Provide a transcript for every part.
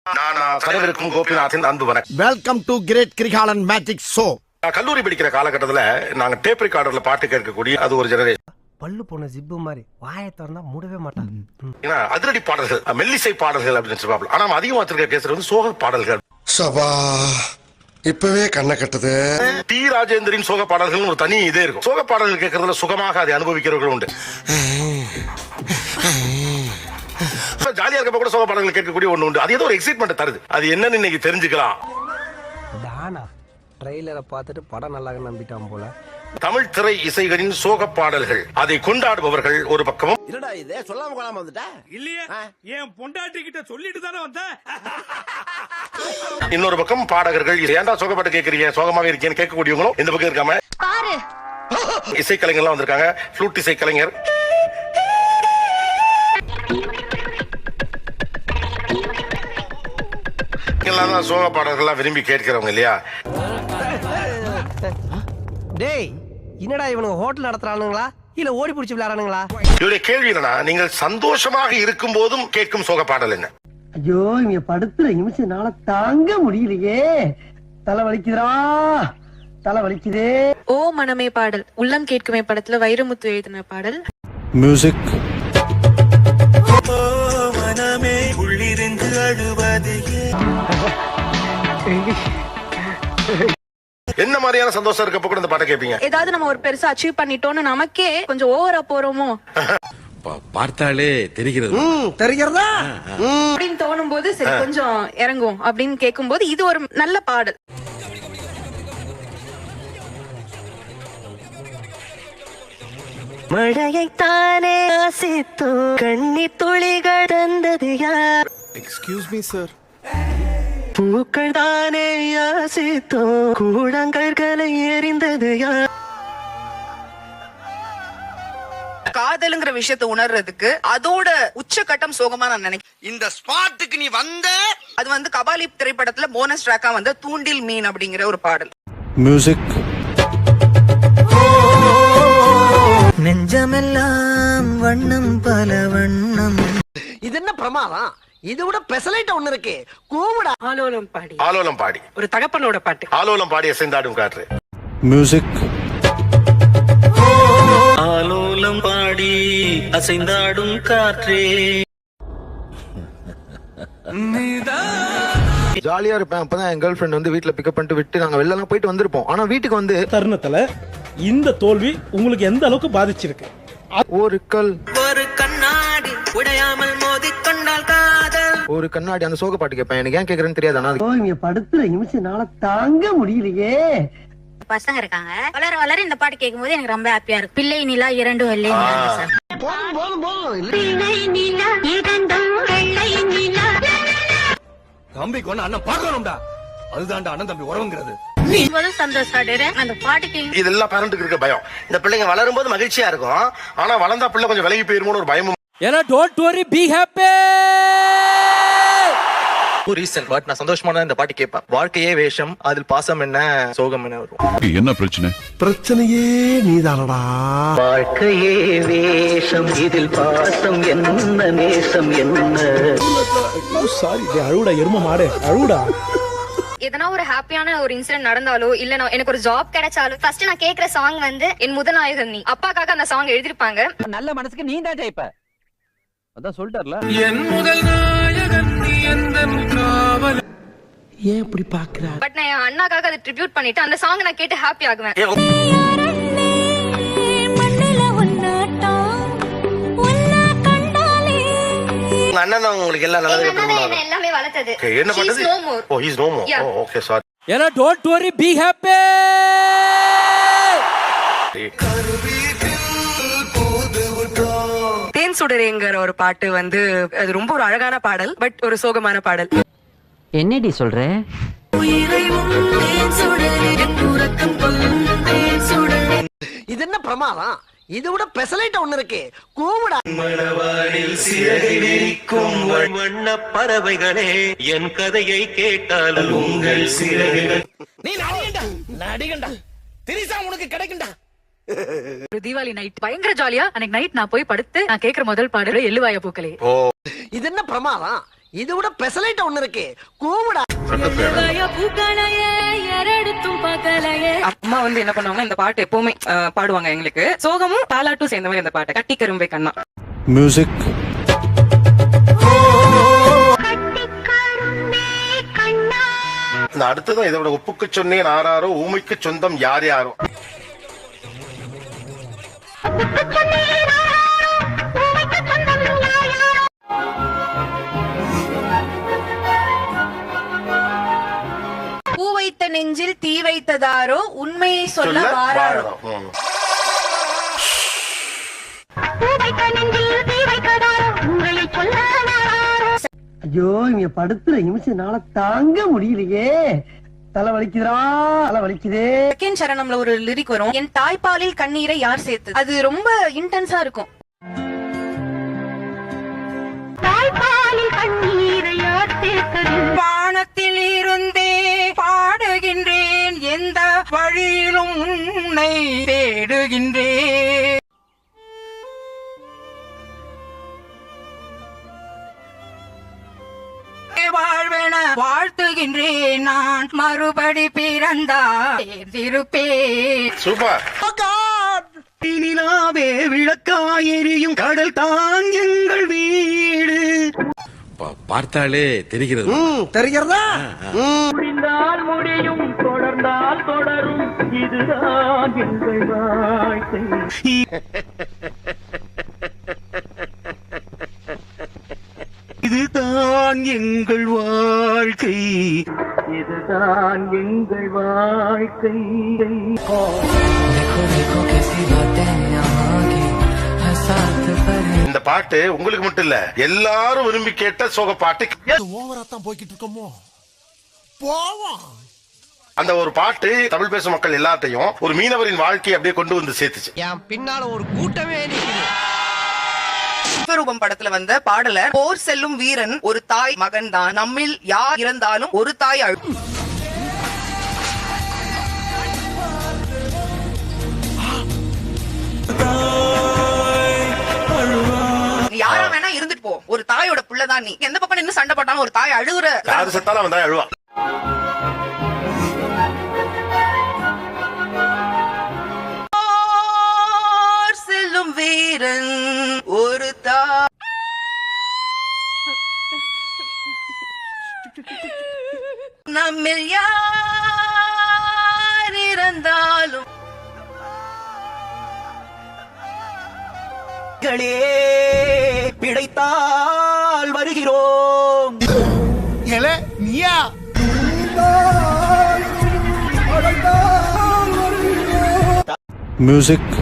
கரவிருக்கும் கோபிநாத்தின் அன்பு வணக்கம். Welcome to great Kirikalan magic show. கல்லூரி படிக்கிற காலகட்டத்துல நாங்க டேப் ரெக்கார்டர்ல பாட்டு கேட்கக்கூடிய அது ஒரு ஜெனரேஷன். பல்லு போன ஜிப்பு மாதிரி வாயை திறந்தா மூடவே மாட்டான். ஏன்னா அதிரடி பாடல்கள், மெல்லிசை பாடல்கள் அப்படின்னு சொல்லுவாங்க. ஆனா அதிகமா வச்சிருக்க கேசர் வந்து சோக பாடல்கள். சபா இப்பவே கண்ணை கட்டுது. டி ராஜேந்திரின் சோக பாடல்கள் ஒரு தனி இதே இருக்கும். சோக பாடல்கள் கேட்கறதுல சுகமாக அதை அனுபவிக்கிறவர்கள் உண்டு. ஜாலியா இருக்கப்ப கூட சோக பாடல்கள் கேட்கக்கூடிய ஒண்ணு உண்டு. அது ஏதோ ஒரு எக்ஸைட்மெண்ட் தருது. அது என்னன்னு இன்னைக்கு தெரிஞ்சுக்கலாம். தானா ட்ரெய்லரை பார்த்துட்டு படம் நல்லா நம்பிட்டான் போல. தமிழ் திரை இசைகளின் சோக பாடல்கள், அதை கொண்டாடுபவர்கள் ஒரு பக்கமும். என்னடா இது சொல்லாம கொள்ளாம வந்துட்டா? இல்லையே, என் பொண்டாட்டி கிட்ட சொல்லிட்டு தானே வந்தேன். இன்னொரு பக்கம் பாடகர்கள் ஏன்டா சோக பாட்டு கேட்கறீங்க, சோகமாவே இருக்கேன்னு கேட்கக்கூடியவங்களும் இந்த பக்கம் இருக்காம. இசைக்கலைஞர்லாம் வந்திருக்காங்க. ஃப்ளூட் இசைக்கலைஞர், எல்லாம் சோக பாடல்கள்லாம் விரும்பி கேட்கிறவங்க இல்லையா? டேய் என்னடா இவனுங்க ஹோட்டல் நடத்துறானுங்களா இல்ல ஓடி பிடிச்சி விளையாடுறானுங்களா? இவருடைய கேள்வி என்னன்னா, நீங்கள் சந்தோஷமாக இருக்கும் போதும் கேட்கும் சோக பாடல் என்ன? ஐயோ இங்க படுத்துற நிமிஷம்னால தாங்க முடியலையே, தலை வலிக்குதுடா, தலை வலிக்குதே. ஓ மனமே பாடல் உள்ளம் கேட்குமே படத்துல வைரமுத்து எழுதின பாடல். மியூசிக். என்ன மாதிரியான சந்தோஷம் இருக்கப்ப கூட இந்த பாட்டை கேட்பீங்க? ஏதாவது நம்ம ஒரு பெருசா அச்சீவ் பண்ணிட்டோம்னு நமக்கே கொஞ்சம் ஓவரா போறோமோ பார்த்தாலே தெரிகிறது தெரிகிறதா அப்படின்னு தோணும் போது சரி கொஞ்சம் இறங்கும் அப்படின்னு கேட்கும் போது இது ஒரு நல்ல பாடல். மழையைத்தானே ஆசித்தோ கண்ணி துளிகள் தந்தது யார்? Excuse me sir. பூக்கள் தானே ஆசித்தோ கூழங்கற்களை எறிந்தது யார்? காதலுங்கிற விஷயத்தை உணர்றதுக்கு அதோட உச்சகட்டம் சோகமா நான் நினைக்கிறேன். இந்த ஸ்பாட்டுக்கு நீ வந்த அது வந்து கபாலி திரைப்படத்துல போனஸ் ட்ராக்கா வந்து தூண்டில் மீன் அப்படிங்கிற ஒரு பாடல். மியூசிக். நெஞ்சமெல்லாம் வண்ணம் பல வண்ணம். இது என்ன பிரமாதம்? இது விட பெசலைட் ஒண்ணு இருக்கு. கூவுடா. ஆலோலம் பாடி, ஆலோலம் பாடி, ஒரு தகப்பனோட பாட்டு. ஆலோலம் பாடி அசைந்தாடும் காற்று. மியூசிக். ஆலோலம் பாடி அசைந்தாடும் காற்றே. ஜாலியா இருப்பேன். அப்பதான் என் கேர்ள் ஃபிரெண்ட் வந்து வீட்டுல பிக்கப் பண்ணிட்டு விட்டு நாங்க வெளில எல்லாம் போயிட்டு வந்திருப்போம். ஆனா வீட்டுக்கு வந்து தருணத்துல இந்த தோல்வி உங்களுக்கு எந்த அளவுக்கு பாதிச்சிருக்கு? ஒரு கல் ஒரு கண்ணாடி உடையாமல் மோதி கொண்டால் காதல். ஒரு கண்ணாடி அந்த சோக பாட்டு கேட்பேன். எனக்கு ஏன் கேக்குறேன்னு தெரியாது. ஆனா இங்க படுத்துற நிமிஷம்னால தாங்க முடியலையே. பசங்க இருக்காங்க, வளர வளர இந்த பாட்டு கேட்கும் போது எனக்கு ரொம்ப ஹாப்பியா இருக்கு. பிள்ளை நிலா இரண்டு வெள்ளை தம்பிக்கு ஒண்ணு அண்ணன் பாக்கணும்டா, அதுதான்டா அண்ணன் தம்பி உறவுங்கிறது. சந்தோஷம் அந்த பாட்டுக்கு. இது எல்லா பேரண்ட்டுக்கு இருக்க பயம். இந்த பிள்ளைங்க வளரும் போது மகிழ்ச்சியா இருக்கும், ஆனா வளர்ந்தா பிள்ளை கொஞ்சம் விலகி போயிருமோன்னு ஒரு பயமும். ஏன்னா டோன்ட் வரி பி ஹாப்பி. ஒரு ரீசன் பட் நான் சந்தோஷமா தான் இந்த பாட்டு கேட்பேன். வாழ்க்கையே வேஷம், அதில் பாசம் என்ன சோகம் என்ன வரும். என்ன பிரச்சனை? பிரச்சனையே நீதானடா. வாழ்க்கையே வேஷம், இதில் பாசம் என்ன நேசம் என்ன. சாரி அழுடா, எரும மாடு அழுடா. எதனா ஒரு ஹாப்பியான ஒரு இன்சிடென்ட் நடந்தாலோ இல்ல எனக்கு ஒரு ஜாப் கிடைச்சாலும் ஃபர்ஸ்ட் நான் கேக்குற சாங் வந்து என் முதல் நாயகன் நீ. அப்பாக்காக அந்த சாங் எழுதிருப்பாங்க. நல்ல மனசுக்கு நீ தான் ஜெயிப்ப. அதான் சொல்லிட்டார்ல. என் முதல் நாயகன் நீ எந்தன் காவல். ஏன் இப்படி பாக்குற? பட் நான் என் அண்ணாக்காக அதை ட்ரிபியூட் பண்ணிட்டு அந்த சாங் நான் கேட்டு ஹாப்பி ஆகுவேன். உங்க அண்ணன் தான் உங்களுக்கு எல்லாம் நல்லது எல்லாமே வளர்த்தது. என்ன பண்ணது? Oh he is no more. Oh okay sorry. ஏன்னா டோன்ட் வரி பி ஹாப்பி. தேன் சுடரேங்கிற ஒரு பாட்டு வந்து அது ரொம்ப ஒரு அழகான பாடல், பட் ஒரு சோகமான பாடல். என்னடி சொல்ற? இது என்ன பிரமாதம்? இது விட பெசலைட் ஒண்ணு இருக்கு. கூவுடா. வண்ண பறவைகளே என் கதையை கேட்டால் உங்கள் சிறகுகள். நீ நடிகண்டா திரிசா உனக்கு கிடைக்கும்டா. ஒரு தீபாவளி நைட் பயங்கர ஜாலியா அன்னைக்கு நைட் நான் போய் படுத்து நான் கேக்குற முதல் பாடல் எள்ளுவாய பூக்களே. இது என்ன பிரமாதம்? இது விட பெசலைட்ட ஒண்ணு இருக்கு கூவுடா. அம்மா வந்து என்ன பண்ணுவாங்க, இந்த பாட்டு எப்பவுமே பாடுவாங்க எங்களுக்கு. சோகமும் தாலாட்டும் சேர்ந்த மாதிரி அந்த பாட்டு கட்டி கரும்பை கண்ணா. மியூசிக் இந்த அடுத்ததும் இதோட உப்புக்கு சொன்னேன் ஆறாரோ ஊமைக்கு சொந்தம் யார் யாரோ. பூ வைத்த நெஞ்சில் தீ வைத்ததாரோ உண்மையை சொல்ல வாராரோ. ம். ஐயோ இங்க படுத்துற நிமிஷம்னால தாங்க முடியலையே. தலை வலிக்குதுடா, தலை வலிக்குதே. செகண்ட் சரணம்ல ஒரு லிரிக் வரும், என் தாய்ப்பாலில் கண்ணீரை யார் சேர்த்து. அது ரொம்ப இன்டென்ஸா இருக்கும். வானத்தில் இருந்தே பாடுகின்றேன், எந்த வழியிலும் உன்னை தேடுகின்றேன். வாழ்வென வாழ்த்துகின்றேன், நான் மறுபடி பிறந்தால் திருப்பேன். சூப்பர். நிலாவே விளக்காயெரியும் கடல் தான் எங்கள் வீடு. பார்த்தாலே தெரிகிறது. தெரிகிறதா? முடிந்தால் முடியும், தொடர்ந்தால் தொடரும், இதுதான் எங்கள் வாழ்க்கை. இதுதான் எங்கள் வாழ்க்கை, இதுதான் எங்கள் வாழ்க்கை. இந்த பாட்டு உங்களுக்கு மட்டும் இல்ல, எல்லாரும் விரும்பி கேட்ட சோக பாட்டு. ஓவரா தான் போய்கிட்டு இருக்கோமோ போவோம். அந்த ஒரு பாட்டு தமிழ் பேசும் மக்கள் எல்லாத்தையும் ஒரு மீனவரின் வாழ்க்கையை அப்படியே கொண்டு வந்து சேர்த்துச்சு. என் பின்னால ஒரு கூட்டமே நிக்குது. விஸ்வரூபம் படத்துல வந்த பாடல, போர் செல்லும் வீரன் ஒரு தாய் மகன் தான், நம்மில் யார் இறந்தாலும் ஒரு தாய் யாரா வேணா இருந்துட்டு போ, ஒரு தாயோட புள்ளதான் நீ. எந்த பக்கம் நின்னு சண்டை போட்டாலும் ஒரு தாய் அழுகுற. யாரு செத்தாலும் அவன் தான் அழுவா. போர் செல்லும் வீரன் ஒரு தாய், நம்மில் யார் இறந்தாலும் பிழைத்தால் வருகிறோம். நீயா மியூசிக்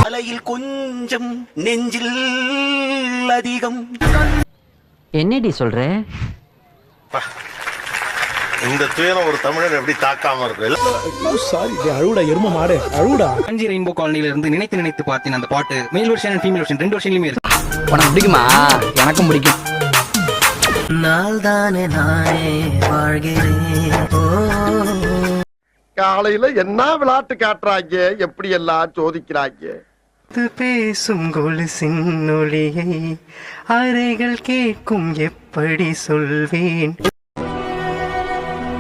தலையில் கொஞ்சம் நெஞ்சில் அதிகம். என்னடி சொல்ற? இந்த துயரம் ஒரு தமிழன் எப்படி தாக்காம இருக்கு. சாரி அழுடா எரும மாடு அழுடா. அஞ்சி ரெயின்போ காலனில இருந்து நினைத்து நினைத்து பார்த்தேன் அந்த பாட்டு மேல் வெர்ஷன் அண்ட் ஃபீமேல் வெர்ஷன் ரெண்டு வெர்ஷன்லயுமே இருக்கு. உனக்கு பிடிக்குமா? எனக்கும் பிடிக்கும். நாள் தானே நானே வாழ்கிறேன். காலையில என்ன விளையாட்டு காட்டுறாங்க, எப்படி எல்லாம் சோதிக்கிறாங்க. பேசும் கொலுசின் ஒளியை அறைகள் கேட்கும், எப்படி சொல்வேன்.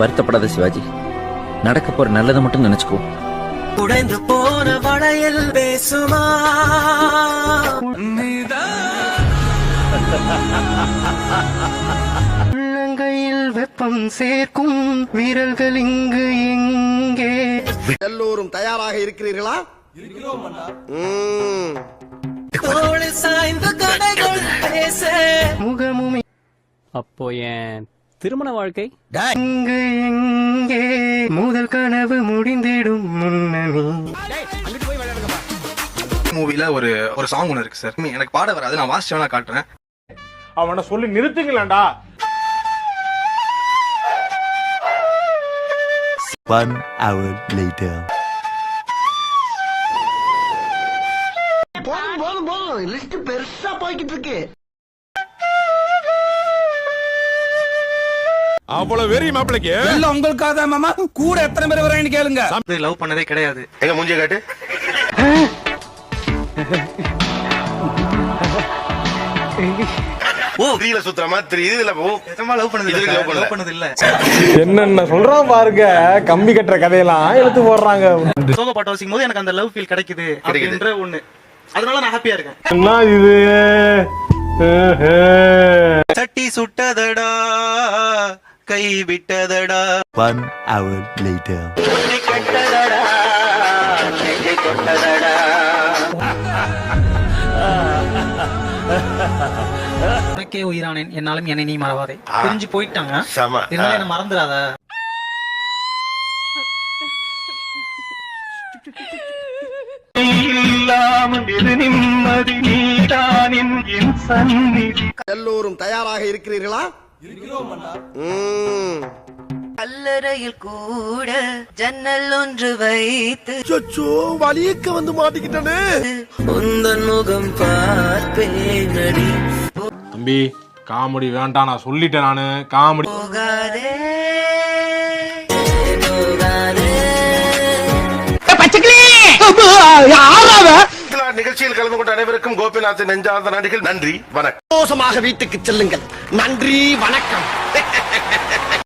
வருத்தப்படாத சிவாஜி, நடக்க போற நல்லதை மட்டும் நினைச்சுக்கோ. உடைந்து போன வளையல் பேசுமா, உள்ளங்கையில் வெப்பம் சேர்க்கும் விரல்கள் இங்கு எங்கே. எல்லோரும் தயாராக இருக்கிறீர்களா? தோள் சாய்ந்த கதைகள் பேச முகமும். அப்போ என் திருமண வாழ்க்கை இங்கு எங்கே முதல் கனவு முடிந்திடும் முன்னமே. மூவில ஒரு சாங் ஒன்று இருக்கு சார், எனக்கு பாட வராது, நான் வாசிச்சு வேணா காட்டுறேன். அவனை சொல்லி நிறுத்துங்களேன்டா. 1 hour later. போதும் லிஸ்ட் பெருசா போய்கிட்டு இருக்கு. அவ்வளவு வெறி மாப்பிளைக்கு எல்லாம் உங்களுக்காக தான் மாமா. கூட எத்தனை பேர் வரேன்னு கேளுங்க. லவ் பண்ணதே கிடையாது. எங்க மூஞ்சிய காட்டு. ரீல சுத்துற மாதிரி இதுல லவ் பண்ணது இல்ல என்னென்ன சொல்றான் பாருங்க, கம்பி கட்டுற கதையெல்லாம் எடுத்து போடுறாங்க. சோக பாட்டு வாசிக்கும் போது எனக்கு அந்த லவ் ஃபீல் கிடைக்குது அப்படின்ற ஒண்ணு, அதனால நான் ஹாப்பியா இருக்கேன். என்ன இது? சட்டி சுட்டதடா கை விட்டதடா. 1 hour later. உனக்கே உயிரானேன் என்னாலும் என்னை நீ மறவாதே. பிரிஞ்சு போயிட்டாங்க, சம இருந்தாலும் என்ன மறந்துடாத. எல்லோரும் தயாராக இருக்கிறீர்களா? கல்லறையில் கூட ஜன்னல் ஒன்று வைத்து வலியக்க வந்து மாட்டிக்கிட்டனே. உந்தன் முகம் பார்ப்பேனடி. தம்பி காமெடி வேண்டாம், நான் சொல்லிட்டேன் நானு. காமெடி போகாதே நிகழ்ச்சியில் கலந்து கொண்ட அனைவருக்கும் கோபிநாத் நெஞ்சார்ந்த நன்றிகள். நன்றி, வணக்கம். சந்தோஷமாக வீட்டுக்கு செல்லுங்கள். நன்றி, வணக்கம்.